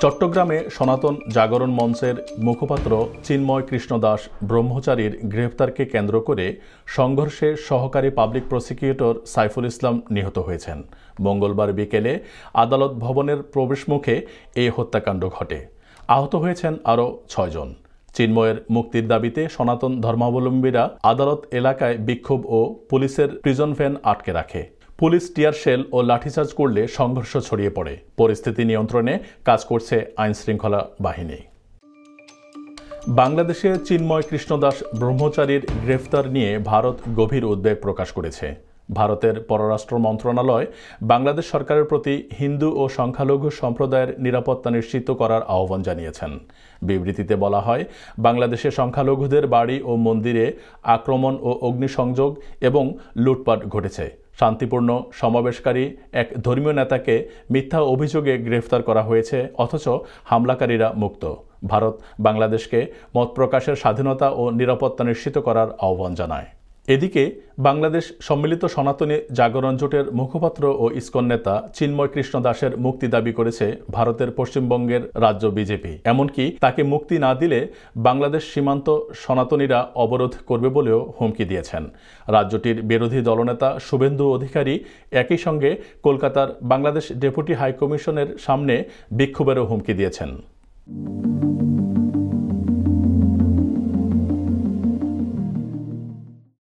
চট্টগ্রামে সনাতন জাগরণ মঞ্চের মুখপাত্র চিন্ময় কৃষ্ণ দাস ব্রহ্মচারীর গ্রেফতারকে কেন্দ্র করে সংঘর্ষে সহকারী পাবলিক প্রসিকিউটর সাইফুল ইসলাম নিহত হয়েছেন। মঙ্গলবার বিকেলে আদালত ভবনের প্রবেশমুখে এই হত্যাকাণ্ড ঘটে। আহত হয়েছেন আরও 6 জন। চিন্ময়ের মুক্তির দাবিতে সনাতন ধর্মাবলম্বীরা আদালত এলাকায় বিক্ষোভ ও পুলিশের প্রিজন ভ্যান আটকে রাখে। পুলিশ টিয়ার শেল ও লাঠিচার্জ করলে সংঘর্ষ ছড়িয়ে পড়ে। পরিস্থিতি নিয়ন্ত্রণে কাজ করছে আইনশৃঙ্খলা বাহিনী। বাংলাদেশে চিন্ময় কৃষ্ণ দাস ব্রহ্মচারীর গ্রেফতার নিয়ে ভারত গভীর উদ্বেগ প্রকাশ করেছে। ভারতের পররাষ্ট্র মন্ত্রণালয় বাংলাদেশ সরকারের প্রতি হিন্দু ও সংখ্যালঘু সম্প্রদায়ের নিরাপত্তা নিশ্চিত করার আহ্বান জানিয়েছেন। বিবৃতিতে বলা হয়, বাংলাদেশে সংখ্যালঘুদের বাড়ি ও মন্দিরে আক্রমণ ও অগ্নিসংযোগ এবং লুটপাট ঘটেছে। শান্তিপূর্ণ সমাবেশকারী এক ধর্মীয় নেতাকে মিথ্যা অভিযোগে গ্রেফতার করা হয়েছে, অথচ হামলাকারীরা মুক্ত। ভারত বাংলাদেশকে মত প্রকাশের স্বাধীনতা ও নিরাপত্তা নিশ্চিত করার আহ্বান জানায়। এদিকে বাংলাদেশ সম্মিলিত সনাতনী জাগরণ জোটের মুখপাত্র ও ইসকন নেতা চিন্ময় কৃষ্ণ দাসের মুক্তি দাবি করেছে ভারতের পশ্চিমবঙ্গের রাজ্য বিজেপি। এমনকি তাকে মুক্তি না দিলে বাংলাদেশ সীমান্ত সনাতনীরা অবরোধ করবে বলেও হুমকি দিয়েছেন। রাজ্যটির বিরোধী দলনেতা শুভেন্দু অধিকারী একই সঙ্গে কলকাতার বাংলাদেশ ডেপুটি হাইকমিশনের সামনে বিক্ষোভেরও হুমকি দিয়েছেন।